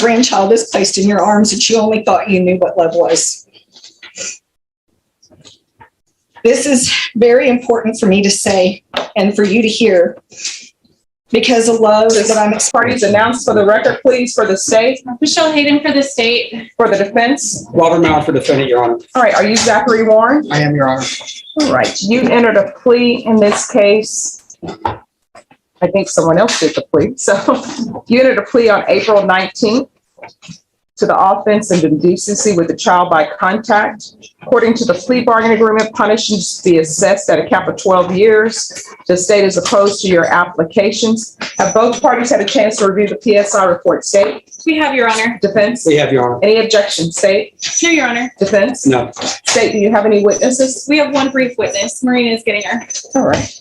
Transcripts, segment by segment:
Grandchild is placed in your arms and you only thought you knew what love was. This is very important for me to say and for you to hear because of love that I'm experiencing. Parties announced for the record, please, for the state. Michelle Hayden for the state. For the defense. Robert Mallett for defendant, Your Honor. All right, are you Zachary Warren? I am, Your Honor. All right, you entered a plea in this case. I think someone else did the plea. So you entered a plea on April 19th to the offense of indecency with a child by contact. According to the plea bargaining agreement, punishments to be assessed at a cap of 12 years. The state is opposed to your applications. Have both parties had a chance to review the PSI report? State? We have, Your Honor. Defense? We have, Your Honor. Any objections? State? No, Your Honor. Defense? No. State, do you have any witnesses? We have one brief witness. Marina is getting her. All right.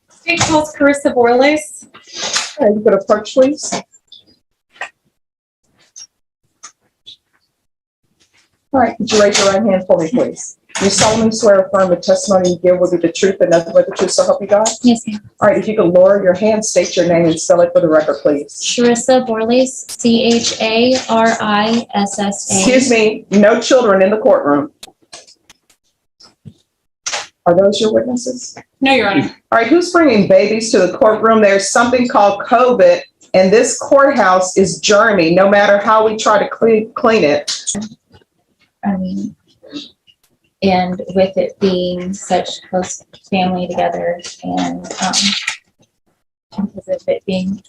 State calls Carissa Borles. All right, you could approach, please. All right, could you raise your right hand for me, please? You solemnly swear or affirm the testimony you give will be the truth and nothing but the truth, so help you God? Yes, ma'am. All right, if you could lower your hand, state your name and spell it for the record, please. Carissa Borles, Charissa. Excuse me, no children in the courtroom. Are those your witnesses? No, Your Honor. All right, who's bringing babies to the courtroom? There's something called COVID, and this courthouse is germy, no matter how we try to clean it. I mean, and with it being such close family together and because of it being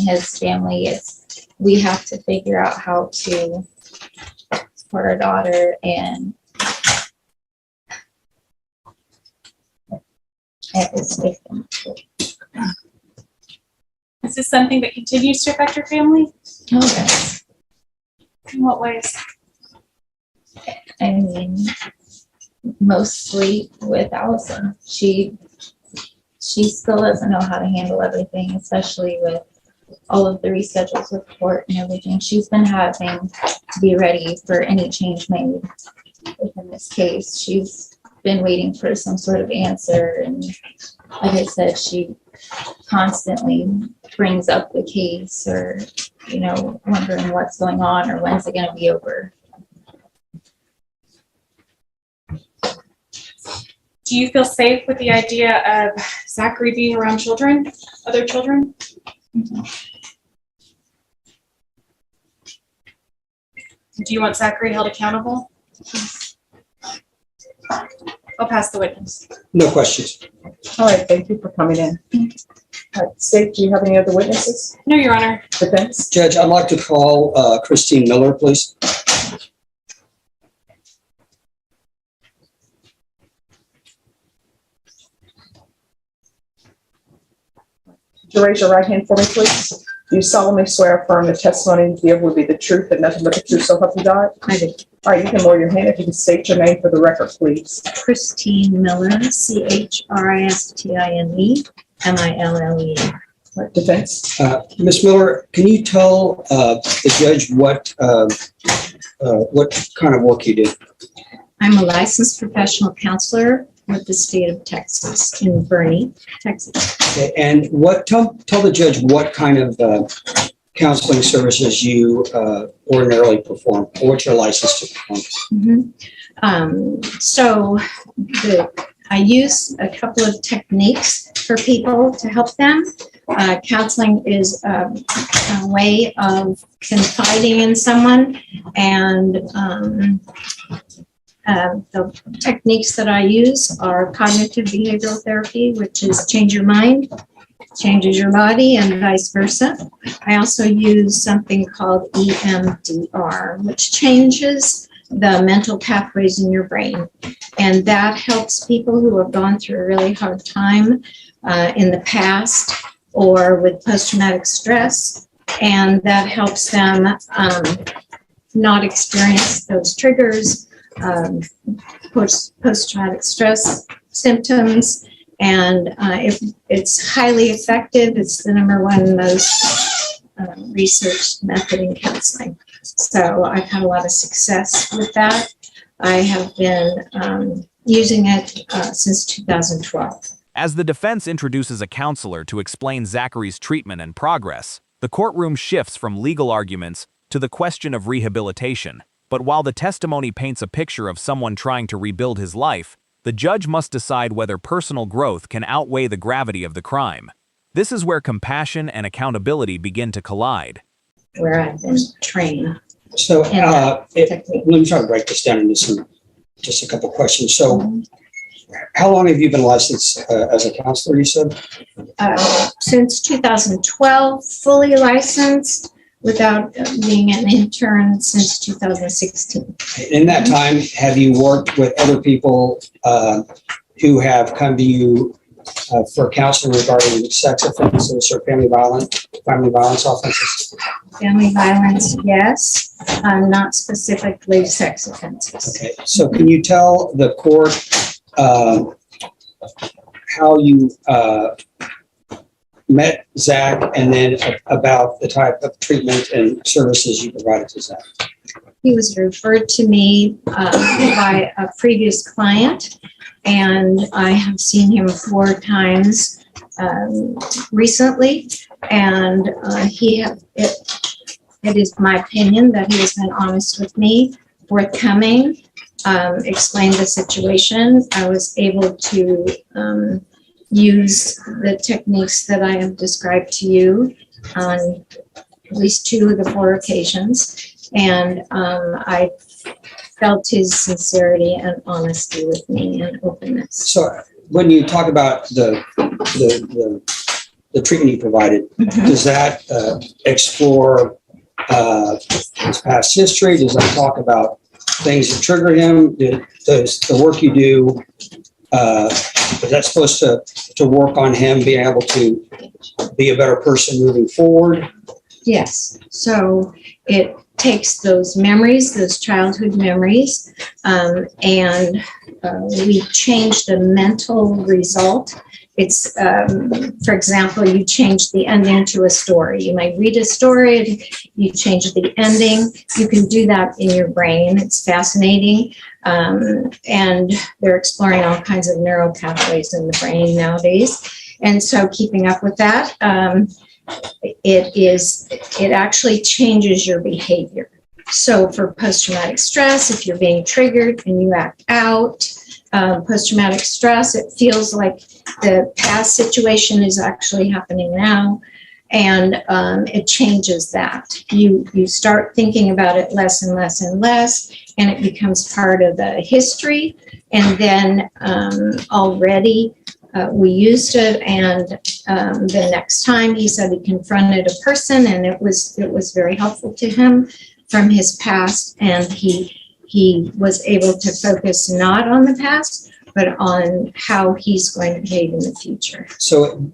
his family, we have to figure out how to support our daughter and it's different. Is this something that continues to affect your family? Okay. In what ways? I mean, mostly with Allison. She still doesn't know how to handle everything, especially with all of the reschedules with court and everything. She's been having to be ready for any change made within this case. She's been waiting for some sort of answer, and like I said, she constantly brings up the case or, you know, wondering what's going on or when's it going to be over. Do you feel safe with the idea of Zachary being around children, other children? Mm-hmm. Do you want Zachary held accountable? I'll pass the witness. No questions. All right, thank you for coming in. All right, State, do you have any other witnesses? No, Your Honor. Defense? Judge, I'd like to call Christine Miller, please. Could you raise your right hand for me, please? Do you solemnly swear or affirm the testimony you give will be the truth and nothing but the truth, so help you God? I do. All right, you can lower your hand if you can state your name for the record, please. Christine Miller, CHRISTINE, MILLE. Defense? Ms. Miller, can you tell the judge what kind of work you did? I'm a licensed professional counselor with the state of Texas, in Bernie, Texas. Okay, and tell the judge what kind of counseling services you ordinarily perform, or what you're licensed to perform. I use a couple of techniques for people to help them. Counseling is a way of confiding in someone, and the techniques that I use are cognitive behavioral therapy, which is change your mind, changes your body, and vice versa. I also use something called EMDR, which changes the mental pathways in your brain. And that helps people who have gone through a really hard time in the past or with post-traumatic stress. And that helps them not experience those triggers, post-traumatic stress symptoms. And if it's highly effective, it's the #1 most researched method in counseling. So I've had a lot of success with that. I have been using it since 2012. As the defense introduces a counselor to explain Zachary's treatment and progress, the courtroom shifts from legal arguments to the question of rehabilitation. But while the testimony paints a picture of someone trying to rebuild his life, the judge must decide whether personal growth can outweigh the gravity of the crime. This is where compassion and accountability begin to collide. Where I've been trained. So Technique. let me try to break this down into just a couple questions. So how long have you been licensed as a counselor, you said? Since 2012, fully licensed without being an intern since 2016. In that time, have you worked with other people who have come to you for counseling regarding sex offenses or family violence offenses? Family violence, yes, not specifically sex offenses. Okay, so can you tell the court how you met Zach and then about the type of treatment and services you provided to Zach? He was referred to me by a previous client, and I have seen him 4 times recently, and it is my opinion that he has been honest with me, forthcoming, explained the situation. I was able to use the techniques that I have described to you on at least 2 of the 4 occasions, and I felt his sincerity and honesty with me and openness. So when you talk about the treatment you provided, does that explore his past history? Does that talk about things that trigger him? Does the work you do, is that supposed to work on him being able to be a better person moving forward? Yes, so it takes those memories, those childhood memories, and we change the mental result. It's, for example, you change the ending to a story. You might read a story, you change the ending. You can do that in your brain. It's fascinating. And they're exploring all kinds of neural pathways in the brain nowadays. And so keeping up with that, it actually changes your behavior. So for post-traumatic stress, if you're being triggered and you act out, post-traumatic stress, it feels like the past situation is actually happening now, and it changes that. You start thinking about it less and less and less, and it becomes part of the history. And then already we used it, and the next time he said he confronted a person, and it was very helpful to him from his past, and he was able to focus not on the past, but on how he's going to behave in the future. So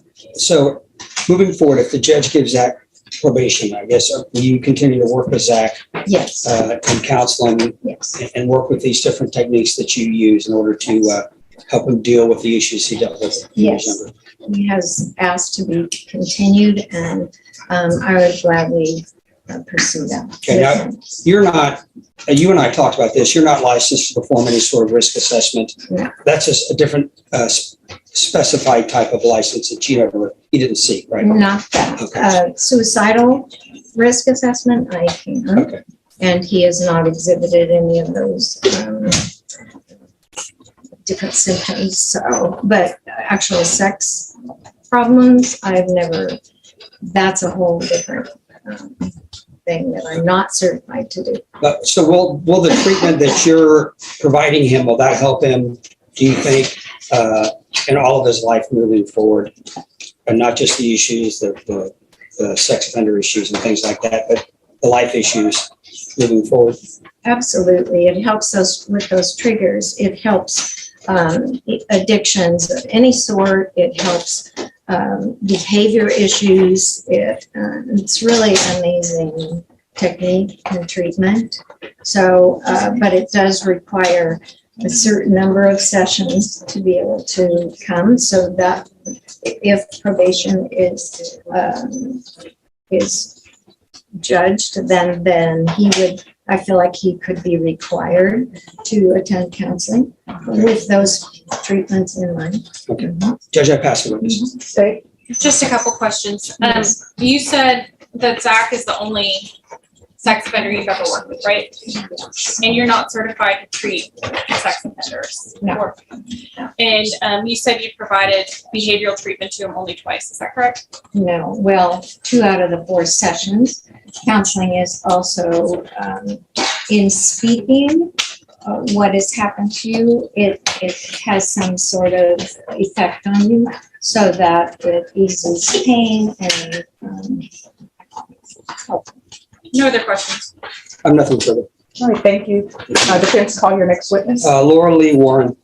moving forward, if the judge gives Zach probation, I guess, will you continue to work with Zach? Yes. In counseling? Yes. And work with these different techniques that you use in order to help him deal with the issues he dealt with when he was Yes. younger? He has asked to be continued, and I would gladly pursue that. Okay, now, you and I talked about this, you're not licensed to perform any sort of risk assessment. No. That's just a different specified type of license that you didn't seek, right? Not that. Okay. Suicidal risk assessment, I can. Okay. And he has not exhibited any of those different symptoms. So, but actual sex problems, I've never, that's a whole different thing that I'm not certified to do. But so will the treatment that you're providing him, will that help him, do you think, in all of his life moving forward? And not just the issues, the sex offender issues and things like that, but the life issues moving forward? Absolutely. It helps us with those triggers. It helps addictions of any sort. It helps behavior issues. It's really amazing technique and treatment. So, but it does require a certain number of sessions to be able to come, so that if probation is judged, then he would I feel like he could be required to attend counseling with those treatments in mind. Okay. Judge, I pass the witness. State. Just a couple questions. Yes. You said that Zach is the only sex offender you've ever worked with, right? And you're not certified to treat sex offenders? No. And you said you provided behavioral treatment to him only twice, is that correct? No, well, 2 out of the 4 sessions. Counseling is also in speaking what has happened to you. It has some sort of effect on you so that it eases pain and help. No other questions? I have nothing further. All right, thank you. Defense, call your next witness. Laura Lee Warren.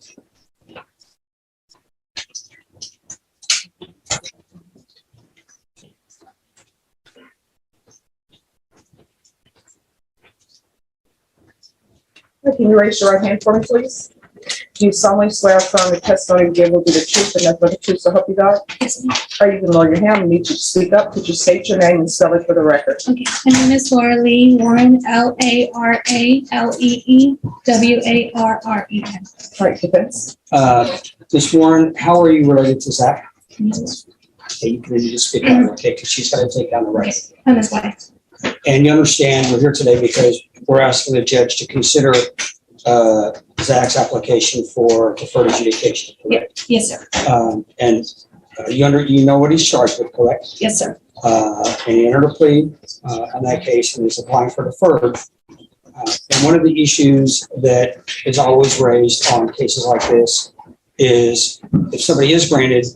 Can you raise your right hand for me, please? Do you solemnly swear or affirm the testimony you give will be the truth and nothing but the truth, so help you God? Yes, ma'am. Are you can lower your hand and need you to speak up? Could you state your name and spell it for the record? Okay, my name is Laura Lee Warren, LARALEEWARREN. All right, defense. Ms. Warren, how are you related to Zach? Okay, you can just speak up, okay, because she's got to take down the record. I'm his wife. And you understand we're here today because we're asking the judge to consider Zach's application for deferred adjudication, correct? Yes, sir. You know what he's charged with, correct? Yes, sir. And he entered a plea in that case, and he's applying for deferred. And one of the issues that is always raised on cases like this is if somebody is granted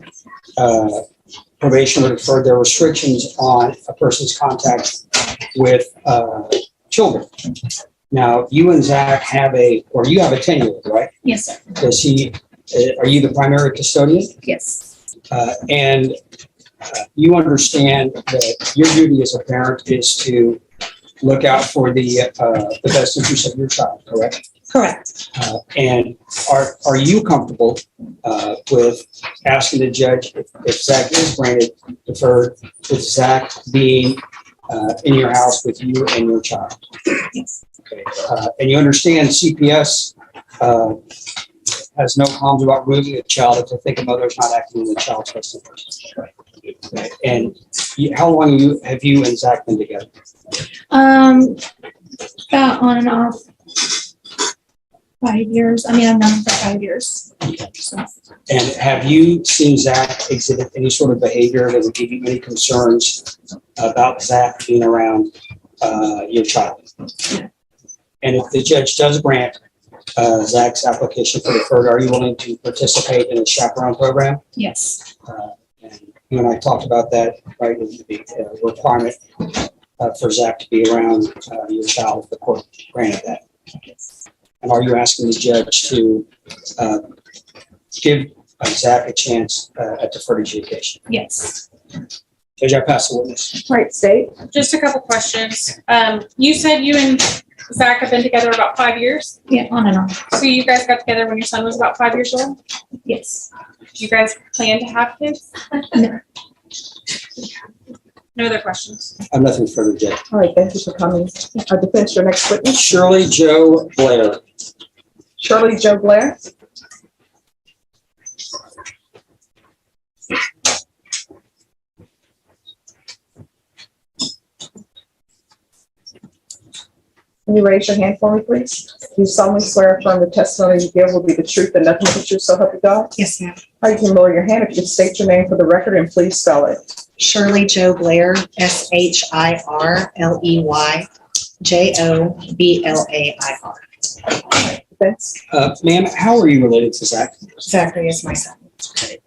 probation or deferred, there are restrictions on a person's contact with children. Now, you and Zach have you have a 10-year-old, right? Yes, sir. Does he, are you the primary custodian? Yes. And you understand that your duty as a parent is to look out for the best interest of your child, correct? Correct. And are you comfortable with asking the judge if Zach is granted deferred, with Zach being in your house with you and your child? Yes. Okay. And you understand CPS has no qualms about removing a child if they think a mother is not acting in the child's best interest. Okay. And how long have you and Zach been together? About on and off 5 years. I mean, I've known him for 5 years. So, And have you seen Zach exhibit any sort of behavior that would give you any concerns about Zach being around your child? And if the judge does grant Zach's application for deferred, are you willing to participate in a chaperone program? yes. And you and I talked about that, right? It would be a requirement for Zach to be around your child if the court granted that. And are you asking the judge to give Zach a chance at deferred adjudication? Yes. Judge, I pass the witness. All right, state. Just a couple questions. You said you and Zach have been together about 5 years? Yeah, on and off. So you guys got together when your son was about 5 years old? Yes. Do you guys plan to have kids? No. No other questions? I have nothing further, Judge. All right, thank you for coming. Defense, your next witness. Shirley Joe Blair. Shirley Joe Blair. Can you raise your hand for me, please? Do you solemnly swear or affirm the testimony you give will be the truth and nothing but the truth, so help you God? Yes, ma'am. Or you can lower your hand if you can state your name for the record and please spell it. Shirley Joe Blair, SHIRLEYJOBLAIR. Defense. Ma'am, how are you related to Zach? Zachary is my son.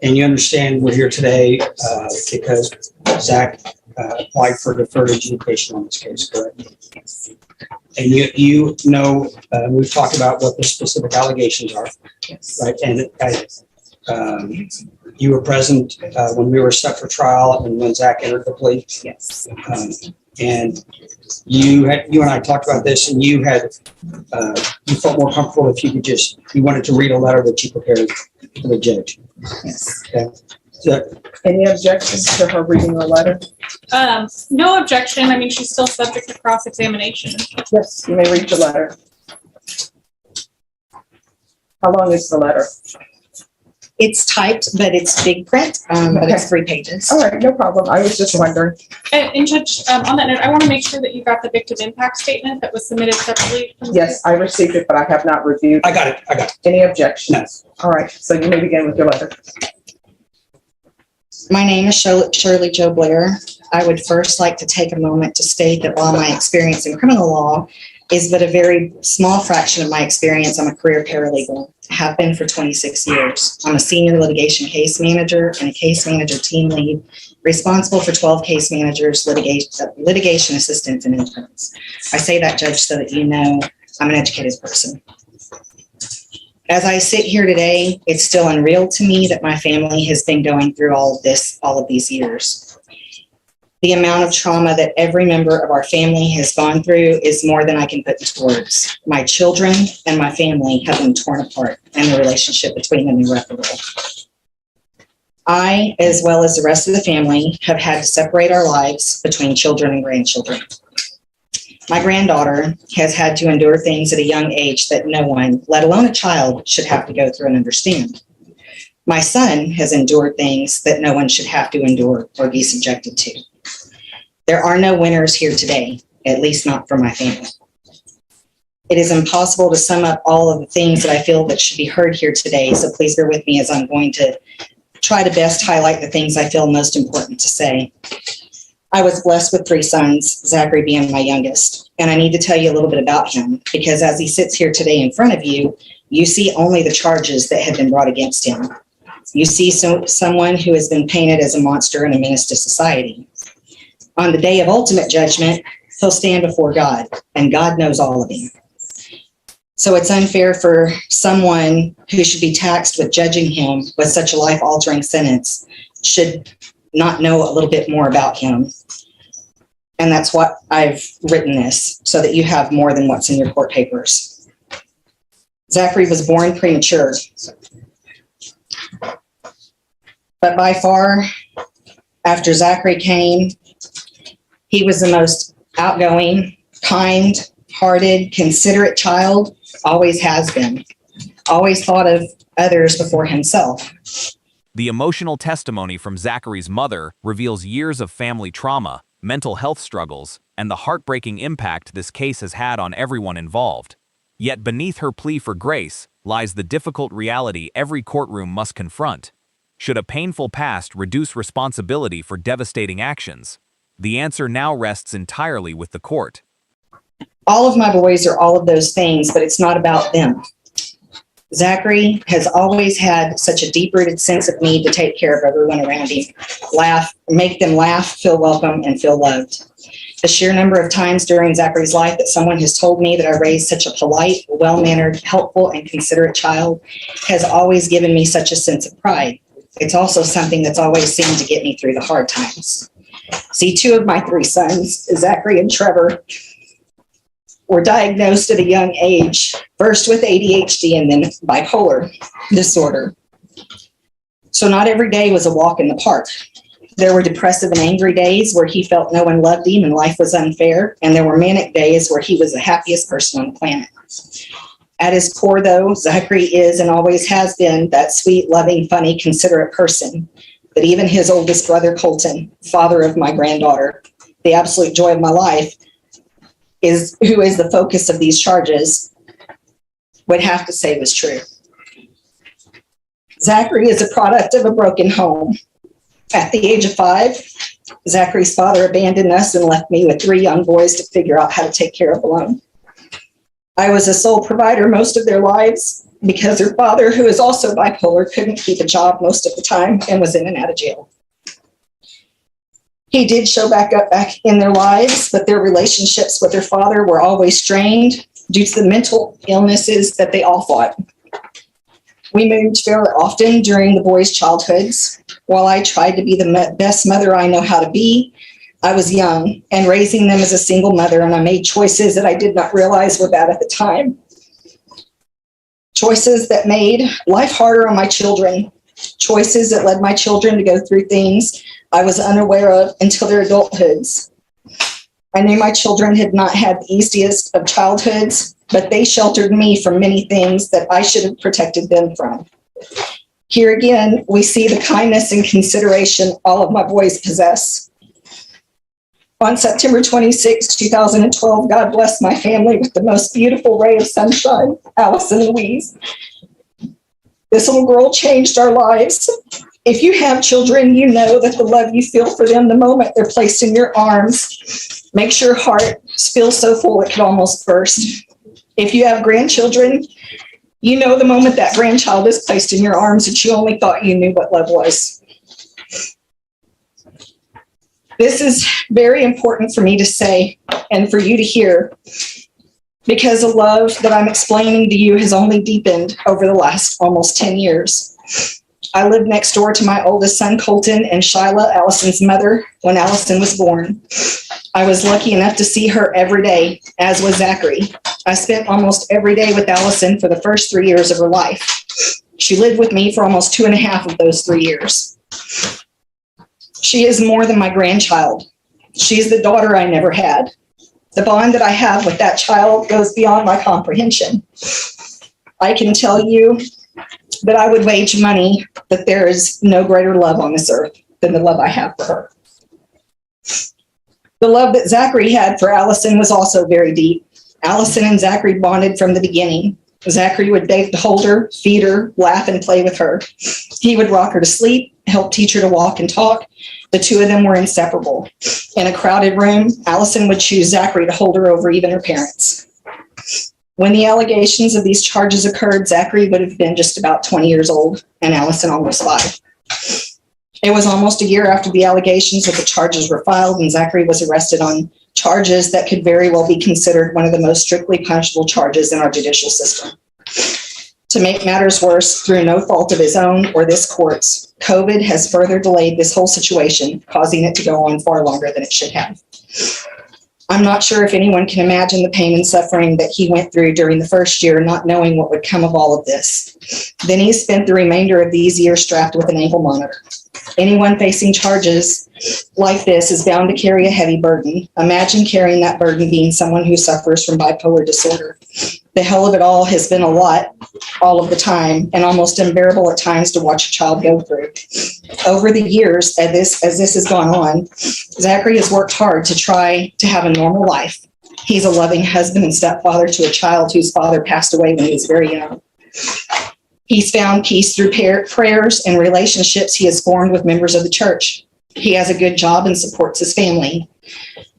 And you understand we're here today because Zach applied for deferred adjudication on this case, correct? Yes. And you know, we've talked about what the specific allegations are, Yes. right? And you were present when we were set for trial and when Zach entered the plea. Yes. And you and I talked about this, and you felt more comfortable if you wanted to read a letter that you prepared for the judge. Yes. Okay. Any objections to her reading the letter? No objection. I mean, she's still subject to cross-examination. Yes, you may read the letter. How long is the letter? It's typed, but it's big print, but it's 3 pages. All right, no problem. I was just wondering. And Judge, on that note, I want to make sure that you got the victim impact statement that was submitted separately. Yes, I received it, but I have not reviewed. I got it. Any objections? All right, so you may begin with your letter. My name is Shirley Jo Blair. I would first like to take a moment to state that while my experience in criminal law is but a very small fraction of my experience, I'm a career paralegal. I have been for 26 years. I'm a senior litigation case manager and a case manager team lead, responsible for 12 case managers, litigation assistants, and interns. I say that, Judge, so that you know I'm an educated person. As I sit here today, it's still unreal to me that my family has been going through all of these years. The amount of trauma that every member of our family has gone through is more than I can put into words. My children and my family have been torn apart, and the relationship between them irreparable. I, as well as the rest of the family, have had to separate our lives between children and grandchildren. My granddaughter has had to endure things at a young age that no one, let alone a child, should have to go through and understand. My son has endured things that no one should have to endure or be subjected to. There are no winners here today, at least not for my family. It is impossible to sum up all of the things that I feel that should be heard here today, so please bear with me as I'm going to try to best highlight the things I feel most important to say. I was blessed with 3 sons, Zachary being my youngest, and I need to tell you a little bit about him, because as he sits here today in front of you, you see only the charges that have been brought against him. You see someone who has been painted as a monster and a menace to society. On the day of ultimate judgment, he'll stand before God, and God knows all of him. So it's unfair for someone who should be taxed with judging him with such a life-altering sentence should not know a little bit more about him. And that's what I've written this, so that you have more than what's in your court papers. Zachary was born premature. But by far, after Zachary came, he was the most outgoing, kind-hearted, considerate child, always has been. Always thought of others before himself. The emotional testimony from Zachary's mother reveals years of family trauma, mental health struggles, and the heartbreaking impact this case has had on everyone involved. Yet beneath her plea for grace lies the difficult reality every courtroom must confront. Should a painful past reduce responsibility for devastating actions? The answer now rests entirely with the court. All of my boys are all of those things, but it's not about them. Zachary has always had such a deep-rooted sense of need to take care of everyone around him, make them laugh, feel welcome, and feel loved. The sheer number of times during Zachary's life that someone has told me that I raised such a polite, well-mannered, helpful, and considerate child has always given me such a sense of pride. It's also something that's always seemed to get me through the hard times. See, 2 of my 3 sons, Zachary and Trevor, were diagnosed at a young age, first with ADHD and then bipolar disorder. So not every day was a walk in the park. There were depressive and angry days where he felt no one loved him and life was unfair, and there were manic days where he was the happiest person on the planet. At his core, though, Zachary is and always has been that sweet, loving, funny, considerate person that even his oldest brother, Colton, father of my granddaughter, the absolute joy of my life, who is the focus of these charges, would have to say was true. Zachary is a product of a broken home. At the age of 5, Zachary's father abandoned us and left me with 3 young boys to figure out how to take care of alone. I was a sole provider most of their lives because their father, who is also bipolar, couldn't keep a job most of the time and was in and out of jail. He did show back up in their lives, but their relationships with their father were always strained due to the mental illnesses that they all fought. We moved fairly often during the boys' childhoods. While I tried to be the best mother I know how to be, I was young and raising them as a single mother, and I made choices that I did not realize were bad at the time. Choices that made life harder on my children choices that led my children to go through things I was unaware of until their adulthoods. I knew my children had not had the easiest of childhoods, but they sheltered me from many things that I should have protected them from. Here again, we see the kindness and consideration all of my boys possess. On September 26, 2012, God blessed my family with the most beautiful ray of sunshine, Allison Louise. This little girl changed our lives. If you have children, you know that the love you feel for them the moment they're placed in your arms makes your heart feel so full it could almost burst. If you have grandchildren, you know the moment that grandchild is placed in your arms that you only thought you knew what love was. This is very important for me to say and for you to hear, because the love that I'm explaining to you has only deepened over the last almost 10 years. I lived next door to my oldest son, Colton, and Shyla, Allison's mother, when Allison was born. I was lucky enough to see her every day, as was Zachary. I spent almost every day with Allison for the first 3 years of her life. She lived with me for almost 2.5 of those 3 years. She is more than my grandchild. She's the daughter I never had. The bond that I have with that child goes beyond my comprehension. I can tell you that I would wager money that there is no greater love on this earth than the love I have for her. The love that Zachary had for Allison was also very deep. Allison and Zachary bonded from the beginning. Zachary would beg to hold her, feed her, laugh, and play with her. He would rock her to sleep, help teach her to walk and talk. The two of them were inseparable. In a crowded room, Allison would choose Zachary to hold her over even her parents. When the allegations of these charges occurred, Zachary would have been just about 20 years old and Allison almost 5. It was almost a year after the allegations of the charges were filed, and Zachary was arrested on charges that could very well be considered one of the most strictly punishable charges in our judicial system. To make matters worse, through no fault of his own or this court's, COVID has further delayed this whole situation, causing it to go on far longer than it should have. I'm not sure if anyone can imagine the pain and suffering that he went through during the first year, not knowing what would come of all of this. Then he spent the remainder of these years strapped with an ankle monitor. Anyone facing charges like this is bound to carry a heavy burden. Imagine carrying that burden being someone who suffers from bipolar disorder. The hell of it all has been a lot all of the time, and almost unbearable at times to watch a child go through. Over the years, as this has gone on, Zachary has worked hard to try to have a normal life. He's a loving husband and stepfather to a child whose father passed away when he was very young. He's found peace through prayers and relationships he has formed with members of the church. He has a good job and supports his family.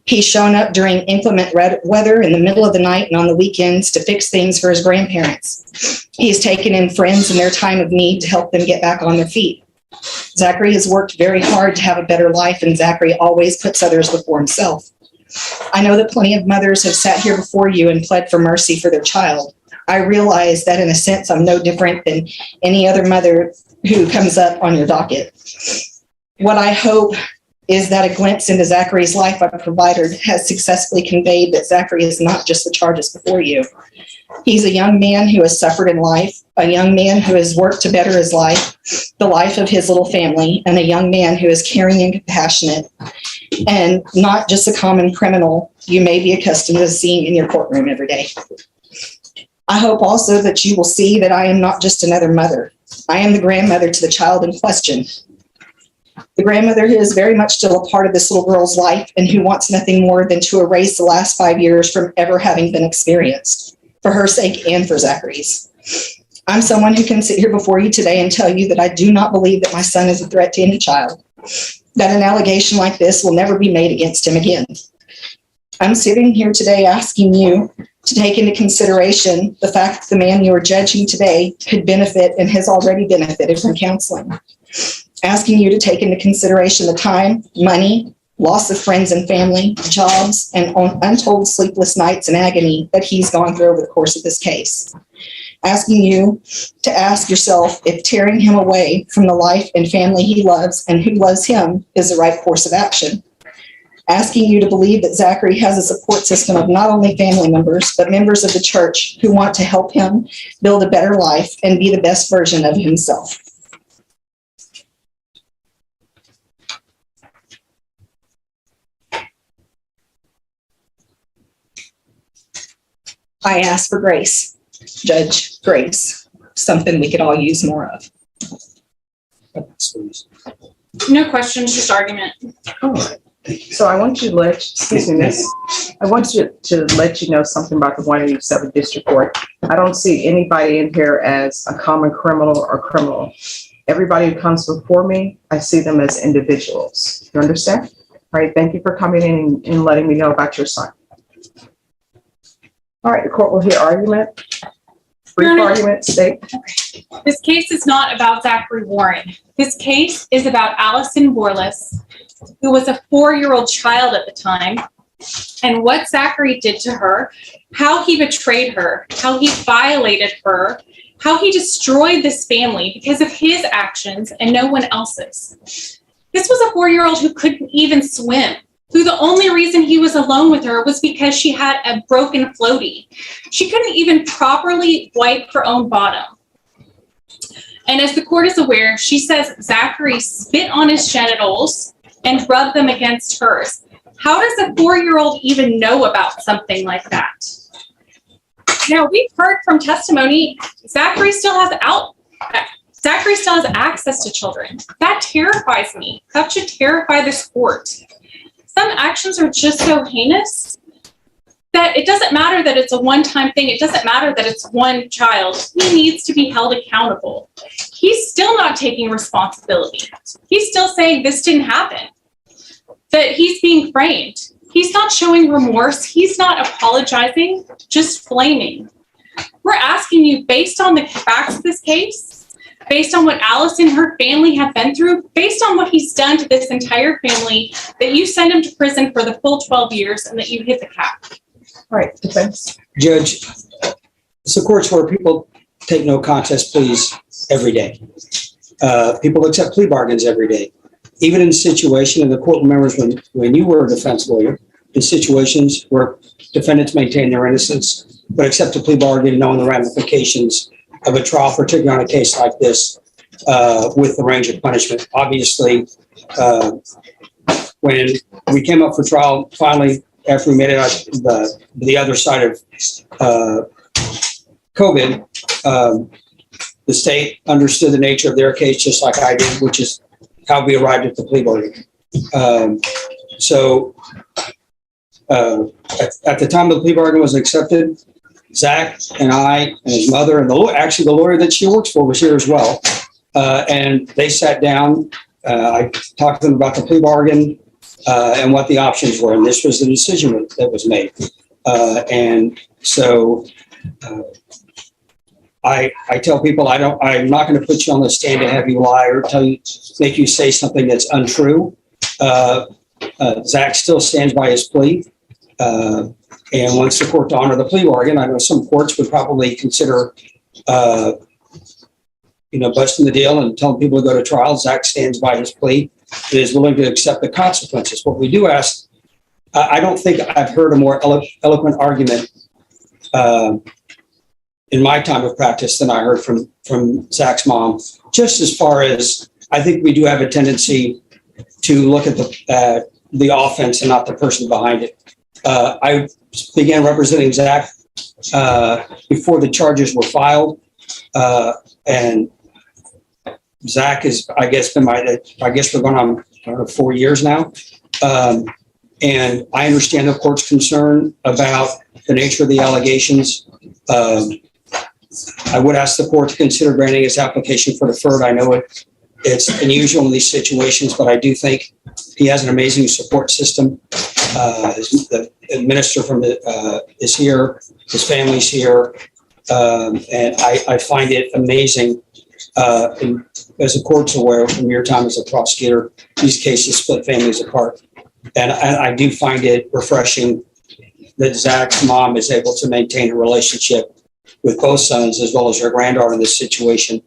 He's shown up during inclement weather in the middle of the night and on the weekends to fix things for his grandparents. He's taken in friends in their time of need to help them get back on their feet. Zachary has worked very hard to have a better life, and Zachary always puts others before himself. I know that plenty of mothers have sat here before you and pled for mercy for their child. I realize that in a sense, I'm no different than any other mother who comes up on your docket. What I hope is that a glimpse into Zachary's life I've provided has successfully conveyed that Zachary is not just the charges before you. He's a young man who has suffered in life, a young man who has worked to better his life, the life of his little family, and a young man who is caring and compassionate, and not just a common criminal you may be accustomed to seeing in your courtroom every day. I hope also that you will see that I am not just another mother. I am the grandmother to the child in question. The grandmother who is very much still a part of this little girl's life and who wants nothing more than to erase the last 5 years from ever having been experienced, for her sake and for Zachary's. I'm someone who can sit here before you today and tell you that I do not believe that my son is a threat to any child, that an allegation like this will never be made against him again. I'm sitting here today asking you to take into consideration the fact that the man you are judging today could benefit and has already benefited from counseling. Asking you to take into consideration the time, money, loss of friends and family, jobs, and untold sleepless nights and agony that he's gone through over the course of this case. Asking you to ask yourself if tearing him away from the life and family he loves and who loves him is the right course of action. Asking you to believe that Zachary has a support system of not only family members, but members of the church who want to help him build a better life and be the best version of himself. I ask for grace, Judge, grace, something we could all use more of. No questions, just argument. All right. So I want you to excuse me, miss. I want you to let you know something about the 187 District Court. I don't see anybody in here as a common criminal or criminal. Everybody who comes before me, I see them as individuals. You understand? All right, thank you for coming in and letting me know about your son. All right, the court will hear argument. Brief Your Honor. argument, state. This case is not about Zachary Warren. This case is about Allison Borlas, who was a 4-year-old child at the time, and what Zachary did to her, how he betrayed her, how he violated her, how he destroyed this family because of his actions and no one else's. This was a 4-year-old who couldn't even swim, who the only reason he was alone with her was because she had a broken floaty. She couldn't even properly wipe her own bottom. And as the court is aware, she says Zachary spit on his genitals and rubbed them against hers. How does a 4-year-old even know about something like that? Now, we've heard from testimony, Zachary still has access to children. That terrifies me. That should terrify this court. Some actions are just so heinous that it doesn't matter that it's a one-time thing. It doesn't matter that it's one child. He needs to be held accountable. He's still not taking responsibility. He's still saying this didn't happen, that he's being framed. He's not showing remorse. He's not apologizing, just blaming. We're asking you, based on the facts of this case, based on what Alice and her family have been through, based on what he's done to this entire family, that you send him to prison for the full 12 years and that you hit the cap. All right, defense. Judge, it's the courts where people take no contest pleas every day. People accept plea bargains every day. Even in a situation, and the court remembers when you were a defense lawyer, in situations where defendants maintain their innocence, but accept a plea bargain knowing the ramifications of a trial, particularly on a case like this, with the range of punishment. Obviously, when we came up for trial, finally, after we made it out the other side of COVID, the state understood the nature of their case just like I did, which is how we arrived at the plea bargain. At the time the plea bargain was accepted, Zach and I and his mother and the lawyer that she works for was here as well. And they sat down. I talked to them about the plea bargain and what the options were. And this was the decision that was made. And so I tell people I'm not going to put you on the stand to have you lie or make you say something that's untrue. Zach still stands by his plea. And wants the court to honor the plea bargain. I know some courts would probably consider, busting the deal and telling people to go to trial. Zach stands by his plea and is willing to accept the consequences. What we do ask, I don't think I've heard a more eloquent argument in my time of practice than I heard from Zach's mom. Just as far as I think we do have a tendency to look at the offense and not the person behind it. I began representing Zach before the charges were filed, and Zach is, I guess we're going on 4 years now, and I understand the court's concern about the nature of the allegations. I would ask the court to consider granting his application for deferred. I know it's unusual in these situations, but I do think he has an amazing support system. The minister is here, his family's here, and I find it amazing. And as the court's aware from your time as a prosecutor, these cases split families apart. And I do find it refreshing that Zach's mom is able to maintain a relationship with both sons as well as her granddaughter in this situation.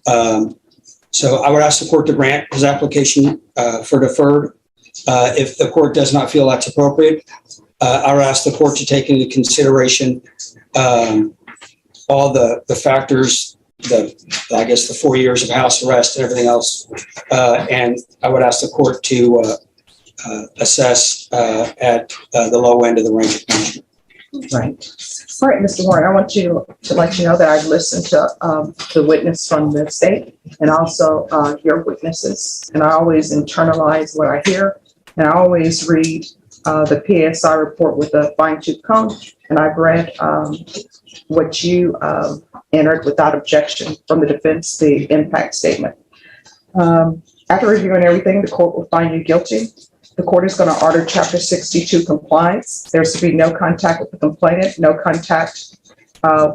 So I would ask the court to grant his application for deferred. If the court does not feel that's appropriate, I would ask the court to take into consideration all the factors, the 4 years of house arrest and everything else. And I would ask the court to assess at the low end of the range of punishment. Right. All right, Mr. Warren, I want you to let you know that I've listened to the witness from the state and also your witnesses. And I always internalize what I hear. And I always read the PSI report with a fine-tooth comb. And I've read what you entered without objection from the defense, the impact statement. After reviewing everything, the court will find you guilty. The court is going to order Chapter 62 compliance. There's to be no contact with the complainant, no contact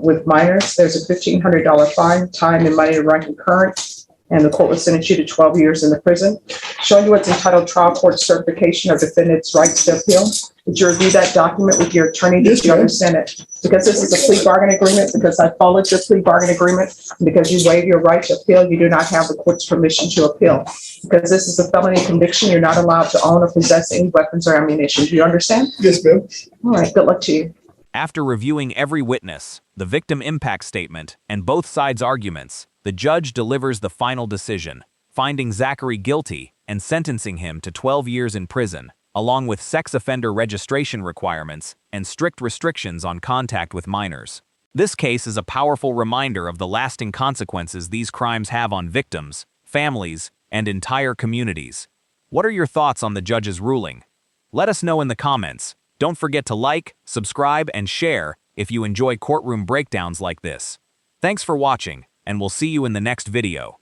with minors. There's a $1,500 fine, time and money to run concurrent, and the court will sentence you to 12 years in the prison. Showing you what's entitled trial court certification of defendant's rights to appeal. Did you review that document with your attorney? Did you understand it? Because this is a plea bargain agreement, because I followed your plea bargain agreement, and because you waive your right to appeal, you do not have the court's permission to appeal. Because this is a felony conviction, you're not allowed to own or possess any weapons or ammunition. Do you understand? Yes, ma'am. All right, good luck to you. After reviewing every witness, the victim impact statement, and both sides' arguments, the judge delivers the final decision, finding Zachary guilty and sentencing him to 12 years in prison, along with sex offender registration requirements and strict restrictions on contact with minors. This case is a powerful reminder of the lasting consequences these crimes have on victims, families, and entire communities. What are your thoughts on the judge's ruling? Let us know in the comments. Don't forget to like, subscribe, and share if you enjoy courtroom breakdowns like this. Thanks for watching, and we'll see you in the next video.